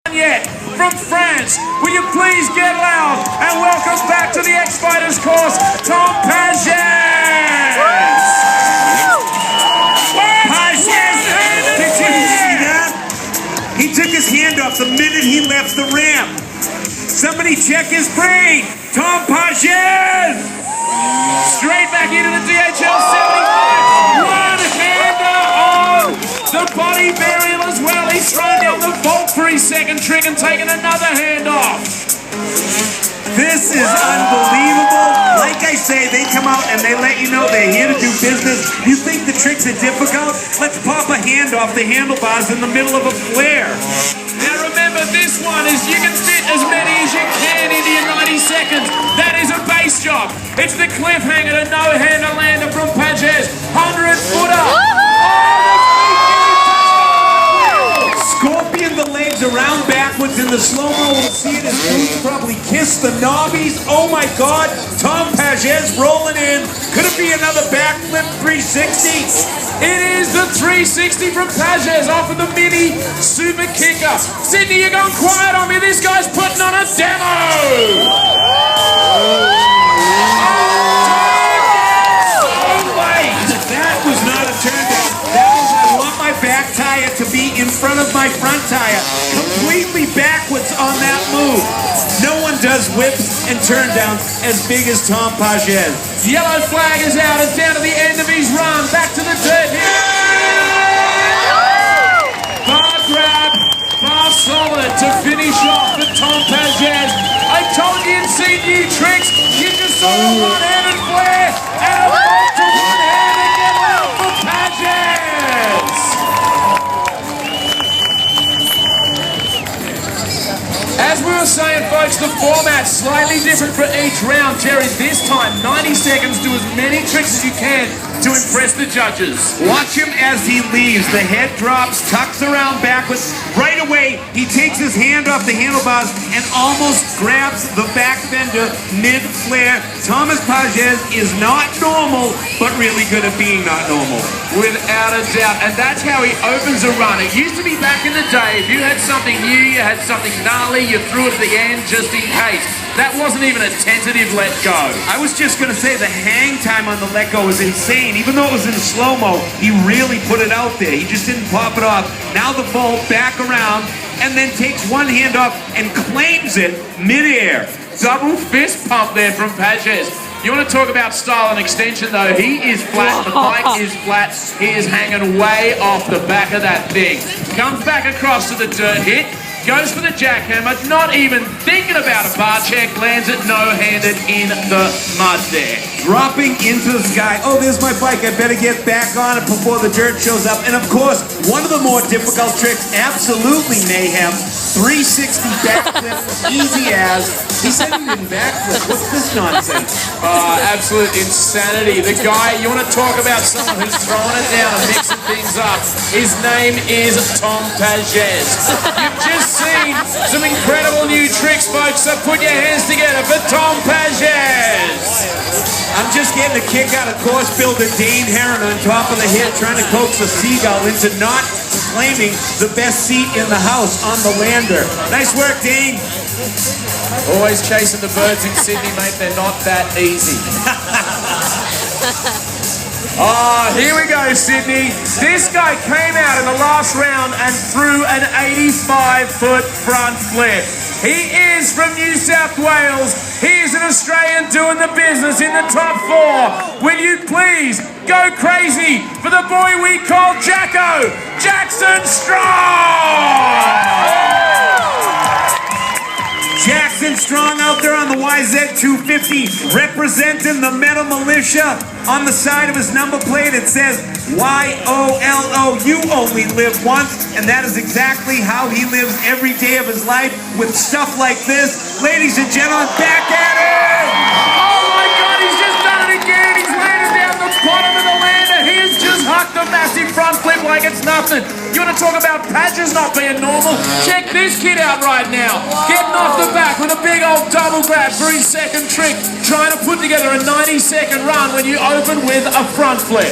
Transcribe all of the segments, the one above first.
Yet from France, will you please get loud and welcome back to the X Fighters course, Tom PAGÈS! Did you see that? He took his hand off the minute he left the ramp. Somebody check his brain. Tom PAGÈS! Straight back into the DHL 75. One hander on the body burial as well. He's thrown down the vault 3-second trick and taken another hand off. This is unbelievable. Like I say, they come out and they let you know they're here to do business. You think the tricks are difficult? Let's pop a hand off the handlebars in the middle of a flare. Now remember, this one is you can fit as many as you can into your 90 seconds. That is a base job. It's the cliffhanger to no-hander lander from PAGÈS. 100-footer. Scorpion the legs around backwards in the slow-mo. We'll see it as boots probably kiss the knobbies. Oh my God, Tom PAGÈS rolling in. Could it be another backflip 360? It is the 360 from PAGÈS off of the mini super kicker. Sydney, you're going quiet on me. This guy's putting on a demo. That was not a turn down. That was, I want my back tire to be in front of my front tire. Completely backwards on that move. No one does whips and turn downs as big as Tom PAGÈS. Yellow flag is out. It's down to the end of his run. Back to the dirt here. Bar grab, bar solid to finish off for Tom PAGÈS. I told you you'd see new tricks. You just saw a one-handed flare and a vault to one-handed get out for PAGÈS. As we were saying, folks, the format's slightly different for each round. Jerry, this time, 90 seconds, do as many tricks as you can to impress the judges. Watch him as he leaves. The head drops, tucks around backwards. Right away, he takes his hand off the handlebars and almost grabs the back fender mid-flare. Thomas PAGÈS is not normal, but really good at being not normal. Without a doubt, and that's how he opens a run. It used to be back in the day, if you had something new, you had something gnarly, you threw it at the end just in case. That wasn't even a tentative let go. I was just going to say the hang time on the let go was insane. Even though it was in slow-mo, he really put it out there. He just didn't pop it off. Now the vault back around and then takes one hand off and claims it midair. Double fist pump there from PAGÈS. You want to talk about style and extension though, he is flat, the bike is flat, he is hanging way off the back of that thing. Comes back across to the dirt hit, goes for the jackhammer, not even thinking about a bar check, lands it no-handed in the mud there. Dropping into the sky. Oh, there's my bike. I better get back on it before the dirt shows up. And of course, one of the more difficult tricks, absolutely mayhem, 360 backflip, easy as. He said he didn't backflip. What's this nonsense? Absolute insanity. The guy, you want to talk about someone who's throwing it down and mixing things up. His name is Tom PAGÈS. You've just seen some incredible new tricks, folks, so put your hands together for Tom PAGÈS. I'm just getting a kick out of course builder Dane Heron on top of the hit, trying to coax the seagull into not claiming the best seat in the house on the lander. Nice work, Dane. Always chasing the birds in Sydney, mate. They're not that easy. Oh, here we go, Sydney. This guy came out in the last round and threw an 85-foot front flip. He is from New South Wales. He is an Australian doing the business in the top 4. Will you please go crazy for the boy we call Jacko, Jackson Strong! Jackson Strong out there on the YZ250, representing the Metal Militia. On the side of his number plate, it says YOLO, you only live once, and that is exactly how he lives every day of his life with stuff like this. Ladies and gentlemen, back at it! Oh my God, he's just done it again. He's landed down the bottom of the lander. He's just hucked a massive front flip like it's nothing. You want to talk about PAGÈS not being normal? Check this kid out right now. Getting off the back with a big old double grab for his second trick. Trying to put together a 90-second run when you open with a front flip.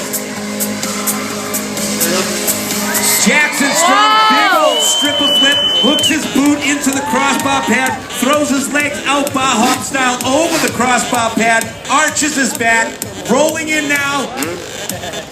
Jackson Strong, big old stripper flip, hooks his boot into the crossbar pad, throws his legs out bar hop style over the crossbar pad, arches his back, rolling in now,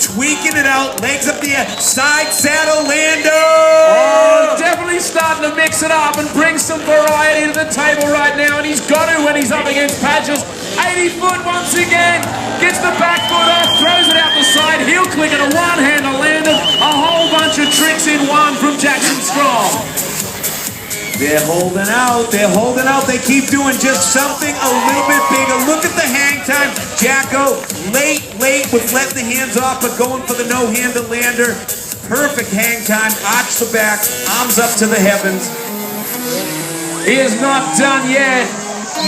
tweaking it out, legs up the air, side saddle Lando! Oh, definitely starting to mix it up and bring some variety to the table right now, and he's got to when he's up against PAGÈS. 80 foot once again, gets the back foot off, throws it out the side, heel click and a one-hander landed, a whole bunch of tricks in one from Jackson Strong. They're holding out, they keep doing just something a little bit bigger. Look at the hang time. Jacko, late with letting the hands off, but going for the no-hander lander. Perfect hang time, arch the back, arms up to the heavens. He is not done yet.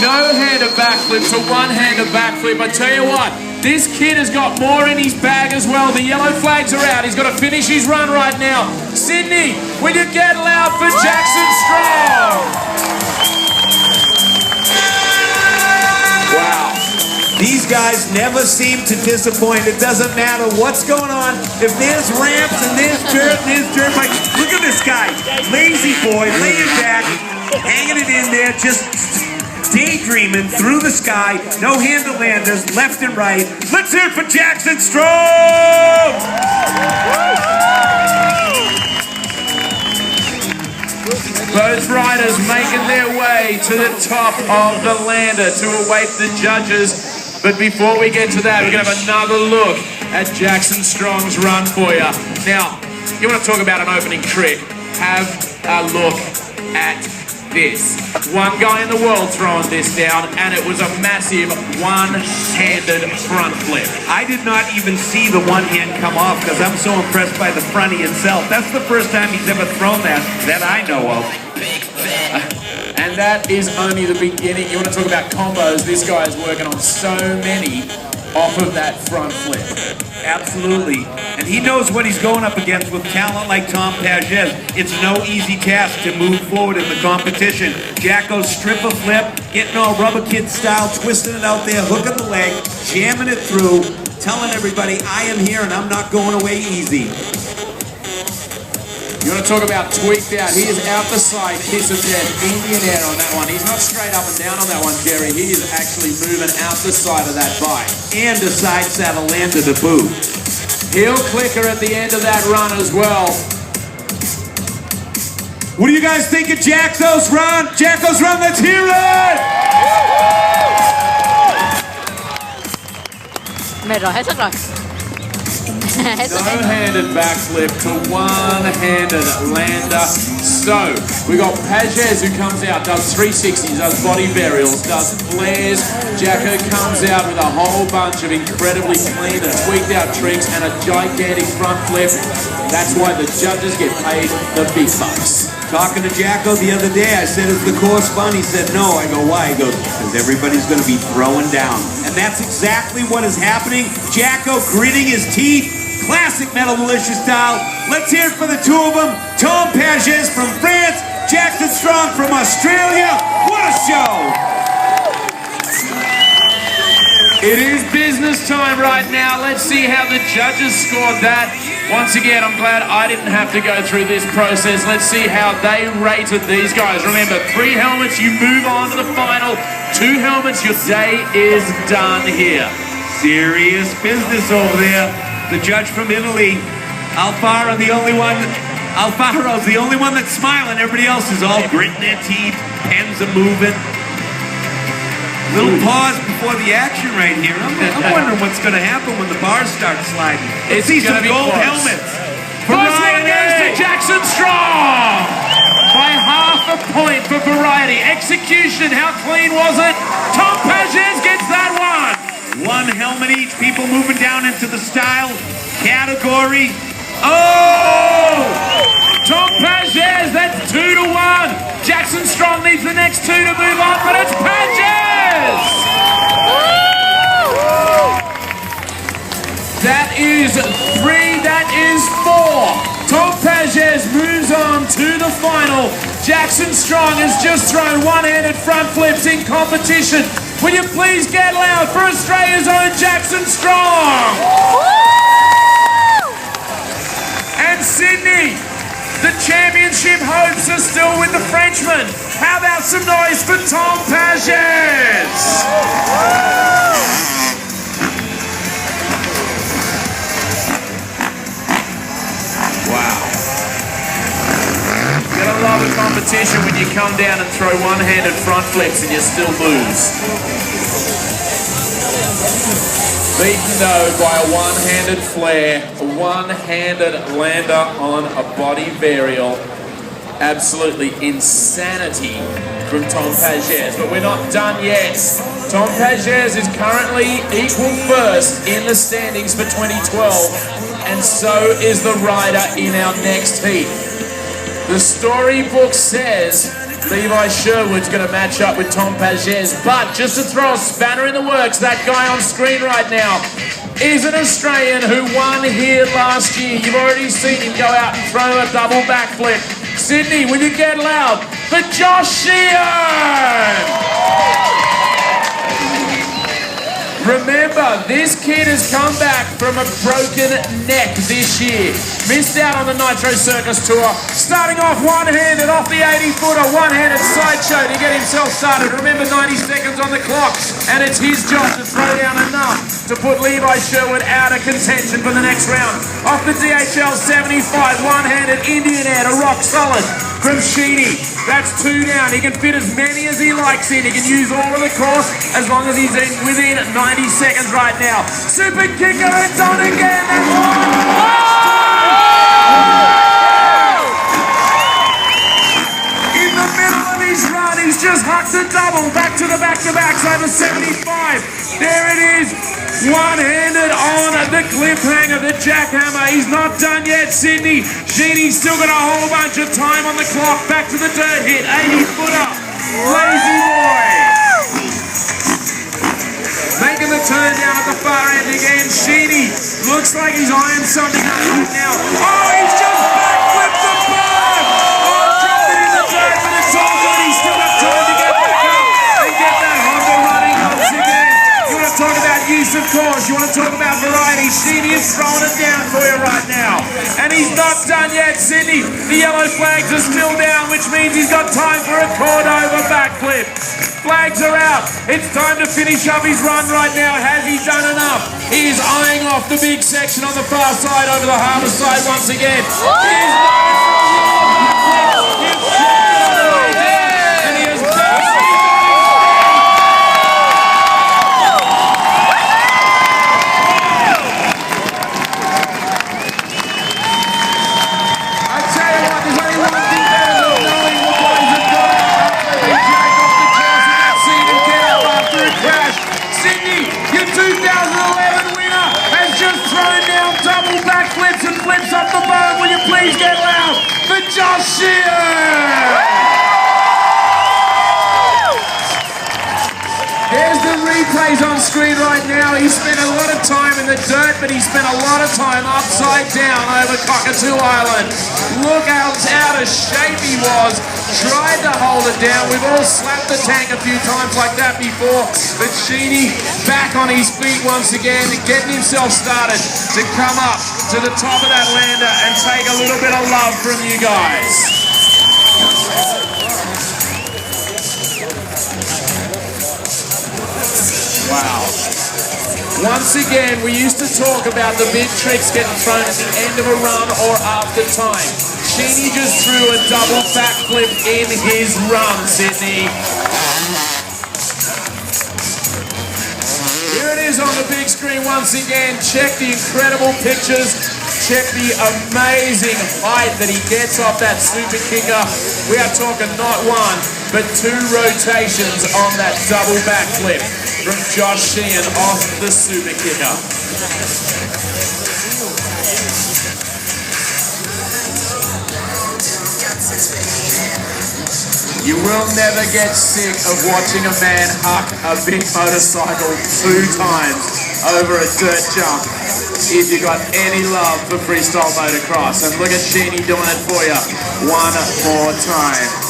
No-hander backflip to one-hander backflip. I tell you what, this kid has got more in his bag as well. The yellow flags are out. He's got to finish his run right now. Sydney, will you get loud for Jackson Strong? Wow. These guys never seem to disappoint. It doesn't matter what's going on. If there's ramps and there's dirt bike. Look at this guy. Lazy boy, laying back, hanging it in there, just daydreaming through the sky. No-hander landers, left and right. Let's hear it for Jackson Strong! Both riders making their way to the top of the lander to await the judges. But before we get to that, we're going to have another look at Jackson Strong's run for you. Now, you want to talk about an opening trick? Have a look at this. One guy in the world throwing this down, and it was a massive one-handed front flip. I did not even see the one hand come off because I'm so impressed by the fronty itself. That's the first time he's ever thrown that I know of. And that is only the beginning. You want to talk about combos? This guy is working on so many off of that front flip. Absolutely. And he knows what he's going up against with talent like Tom PAGÈS. It's no easy task to move forward in the competition. Jacko's stripper flip, getting all rubber kid style, twisting it out there, hooking the leg, jamming it through, telling everybody, I am here and I'm not going away easy. You want to talk about tweaked out? He is out the side, kiss of death, Indian air on that one. He's not straight up and down on that one, Jerry. He is actually moving out the side of that bike. And a side saddle lander to boot. Heel clicker at the end of that run as well. What do you guys think of Jacko's run? Jacko's run, let's hear it! Mệt rồi, hết sức rồi. No-handed backflip to one-handed lander. So, we got PAGÈS who comes out, does 360s, does body burials, does flares. Jacko comes out with a whole bunch of incredibly clean and tweaked out tricks and a gigantic front flip. That's why the judges get paid the big bucks. Talking to Jacko the other day, I said, is the course fun? He said, no. I go, why? He goes, because everybody's going to be throwing down. And that's exactly what is happening. Jacko gritting his teeth. Classic Metal Militia style. Let's hear it for the two of them. Tom PAGÈS from France, Jackson Strong from Australia. What a show! It is business time right now. Let's see how the judges scored that. Once again, I'm glad I didn't have to go through this process. Let's see how they rated these guys. Remember, 3 helmets, you move on to the final. 2 helmets, your day is done here. Serious business over there. The judge from Italy, Alfaro's the only one that's smiling. Everybody else is all gritting their teeth, pens are moving. Little pause before the action right here. I'm wondering what's going to happen when the bars start sliding. Let's see some gold helmets. First one goes to Jackson Strong by half a point for variety. Execution, how clean was it? Tom PAGÈS gets that one. 1 helmet each, people moving down into the style category. Oh! Tom PAGÈS, that's 2-1. Jackson Strong needs the next 2 to move on, but it's PAGÈS! That is 3, that is 4. Tom PAGÈS moves on to the final. Jackson Strong has just thrown one-handed front flips in competition. Will you please get loud for Australia's own Jackson Strong? And Sydney, The championship hopes are still with the Frenchman. How about some noise for Tom PAGÈS? Wow. You gotta love a competition when you come down and throw one-handed front flips and you still lose. Beaten though by a one-handed flare, a one-handed lander on a body varial. Absolutely insanity from Tom PAGÈS, but we're not done yet. Tom PAGÈS is currently equal first in the standings for 2012, and so is the rider in our next heat. The storybook says Levi Sherwood's going to match up with Tom PAGÈS, but just to throw a spanner in the works, that guy on screen right now is an Australian who won here last year. You've already seen him go out and throw a double backflip. Sydney, will you get loud for Josh Sheehan? Remember, this kid has come back from a broken neck this year. Missed out on the Nitro Circus Tour. Starting off one-handed off the 80-footer, one-handed sideshow to get himself started. Remember, 90 seconds on the clock, and it's his job to throw down enough to put Levi Sherwood out of contention for the next round. Off the DHL 75, one-handed Indian air to rock solid from Sheedy. That's 2 down. He can fit as many as he likes in. He can use all of the course as long as he's within 90 seconds right now. Super kicker, it's on again. That's in the middle of his run, he's just hucked a double. Back to the back-to-backs over 75. There it is. One-handed on the cliffhanger, the jackhammer. He's not done yet, Sydney. Sheedy's still got a whole bunch of time on the clock. Back to the dirt hit, 80-footer. Lazy boy. Making the turn down at the far end again. Sheedy looks like he's eyeing something up right now. Oh, he's just backflipped the bar. Oh, dropped it in the dirt, but it's all good. He's still got time to get back up and get that Honda running once again. You want to talk about use of course, you want to talk about variety. Sheedy is throwing it down for you right now. And he's not done yet, Sydney. The yellow flags are still down, which means he's got time for a Cordova backflip. Flags are out. It's time to finish up his run right now. Has he done enough? He is eyeing off the big section on the far side over the harbour side once again. Flips up the bar, will you please get loud for Josh Sheehan? There's the replays on screen right now. He spent a lot of time in the dirt, but he spent a lot of time upside down over Cockatoo Island. Look how out of shape he was. Tried to hold it down. We've all slapped the tank a few times like that before, but Sheedy back on his feet once again, getting himself started to come up to the top of that lander and take a little bit of love from you guys. Wow. Once again, we used to talk about the big tricks getting thrown at the end of a run or after time. Sheedy just threw a double backflip in his run, Sydney. Here it is on the big screen once again. Check the incredible pictures. Check the amazing height that he gets off that super kicker. We are talking not one, but 2 rotations on that double backflip from Josh Sheehan off the super kicker. You will never get sick of watching a man huck a big motorcycle 2 times over a dirt jump if you got any love for freestyle motocross. And look at Sheedy doing it for you one more time.